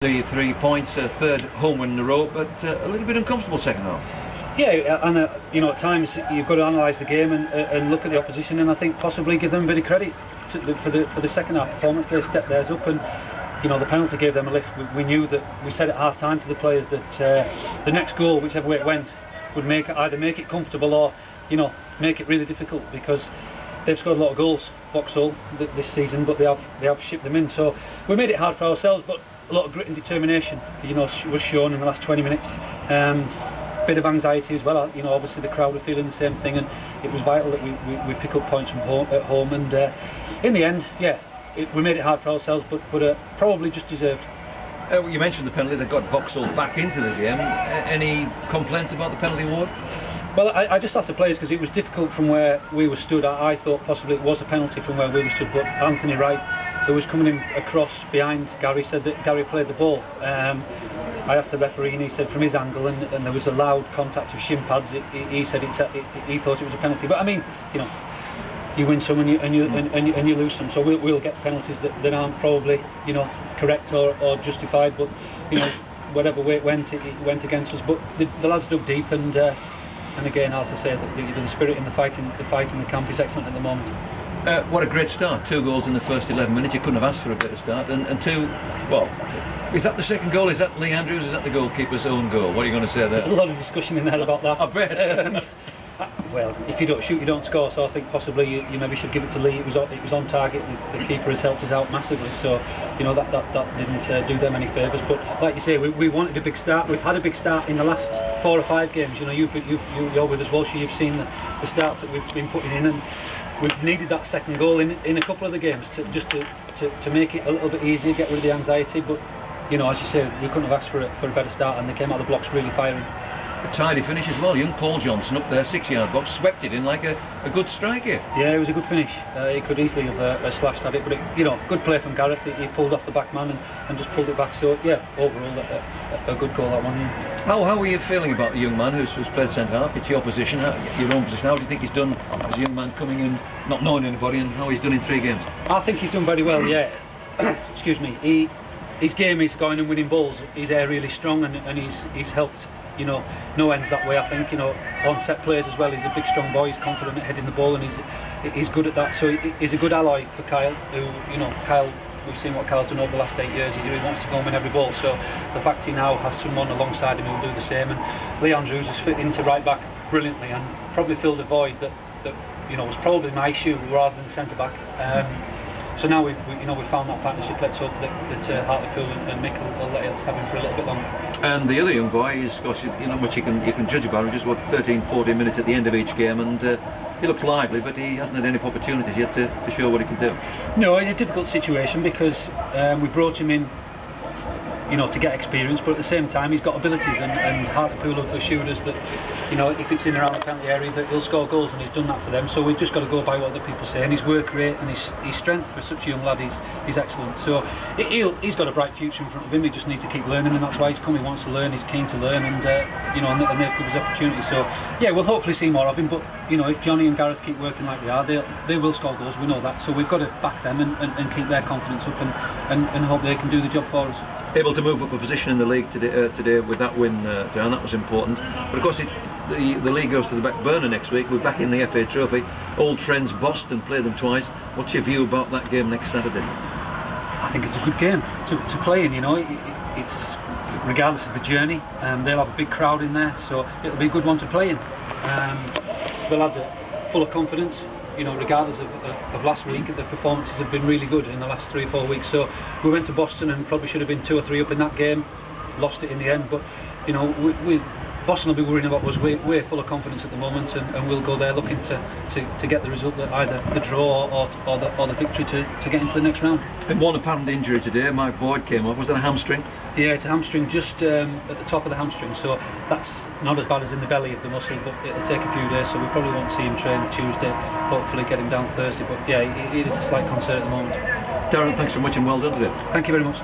The 3 points, third home win in a row, but a little bit uncomfortable second half. Yeah, and at times you've got to analyse the game and look at the opposition, and I think possibly give them a bit of credit for the second half performance. They stepped theirs up, and the penalty gave them a lift. We knew that, we said at half time to the players that the next goal, whichever way it went, would either make it comfortable or make it really difficult, because they've scored a lot of goals, Vauxhall, this season, but they have shipped them in. So we made it hard for ourselves, but a lot of grit and determination, was shown in the last 20 minutes. Bit of anxiety as well. Obviously the crowd are feeling the same thing, and it was vital that we pick up points from at home. And in the end, we made it hard for ourselves, but probably just deserved. You mentioned the penalty that got Vauxhall back into the game. Any complaints about the penalty award? Well, I just asked the players, because it was difficult from where we were stood. I thought possibly it was a penalty from where we were stood, but Anthony Wright, who was coming in across behind Gary, said that Gary played the ball. I asked the referee, and he said from his angle, and there was a loud contact of shin pads, he said he thought it was a penalty. But I mean, you win some and you lose some, so we'll get penalties that aren't probably correct or justified, but whatever way it went against us. But the lads dug deep, and again, as I say, the spirit in the fight in the camp is excellent at the moment. What a great start. 2 goals in the first 11 minutes. You couldn't have asked for a better start. And two, well, is that the second goal? Is that Lee Andrews? Is that the goalkeeper's own goal? What are you going to say there? There's a lot of discussion in there about that. I bet. Well, if you don't shoot, you don't score. So I think possibly you maybe should give it to Lee. It was on target. The keeper has helped us out massively. So that didn't do them any favours. But like you say, we wanted a big start. We've had a big start in the last 4 or 5 games. You're with us, Walshy. You've seen the starts that we've been putting in, and we've needed that second goal in a couple of the games to make it a little bit easier, get rid of the anxiety. But as you say, we couldn't have asked for a better start, and they came out of the blocks really firing. A tidy finish as well. Young Paul Johnson up there, 6-yard box, swept it in like a good strike here. Yeah, it was a good finish. He could easily have slashed at it, but good play from Gareth. He pulled off the back man and just pulled it back. So yeah, overall a good goal, that one. Yeah. How are you feeling about the young man who's played centre half? It's your position, your own position. How do you think he's done as a young man coming in, not knowing anybody, and how he's done in 3 games? I think he's done very well. Yeah. Excuse me. His game is going and winning balls. His air really strong, and he's helped. No ends that way. I think on set plays as well. He's a big, strong boy. He's confident at heading the ball, and he's good at that. So he's a good ally for Kyle. Who Kyle. We've seen what Kyle's done over the last 8 years. He really wants to go and win every ball. So the fact he now has someone alongside him who will do the same, and Lee Andrews has fit into right back brilliantly, and probably filled a void that was probably my shoe rather than centre back. So now we've found that partnership. Let's hope that Hartlepool and Mick will let us have him for a little bit longer. And the other young boy is, of course, which you can judge about him, just 13-14 minutes at the end of each game, and he looks lively, but he hasn't had any opportunities yet to show what he can do. No, in a difficult situation, because we brought him in to get experience, but at the same time he's got abilities, and Hartlepool have assured us that if it's in around the penalty area that he'll score goals, and he's done that for them. So we've just got to go by what the people say, and his work rate and his strength for such a young lad is excellent. So he's got a bright future in front of him. He just needs to keep learning, and that's why he's come. He wants to learn, he's keen to learn, and and they've given us opportunity. So yeah, we'll hopefully see more of him, but if Johnny and Gareth keep working like they are, they will score goals, we know that. So we've got to back them and keep their confidence up, and hope they can do the job for us. Able to move up a position in the league today with that win, Darren, that was important. But of course the league goes to the back burner next week. We're back in the FA Trophy. Old friends Boston, played them twice. What's your view about that game next Saturday? I think it's a good game to play in. It's regardless of the journey, they'll have a big crowd in there, so it'll be a good one to play in. The lads are full of confidence. Regardless of last week, the performances have been really good in the last 3 or 4 weeks. So we went to Boston and probably should have been 2 or 3 up in that game, lost it in the end. But Boston will be worrying about us. We're full of confidence at the moment, and we'll go there looking to get the result, that either the draw or the victory to get into the next round. And one apparent injury today. Mike Boyd came off. Was that a hamstring? Yeah, it's a hamstring just at the top of the hamstring. So that's not as bad as in the belly of the muscle, but it'll take a few days, so we probably won't see him train Tuesday, hopefully get him down Thursday. But yeah, it is a slight concern at the moment. Darren, thanks so much and well done today. Thank you very much.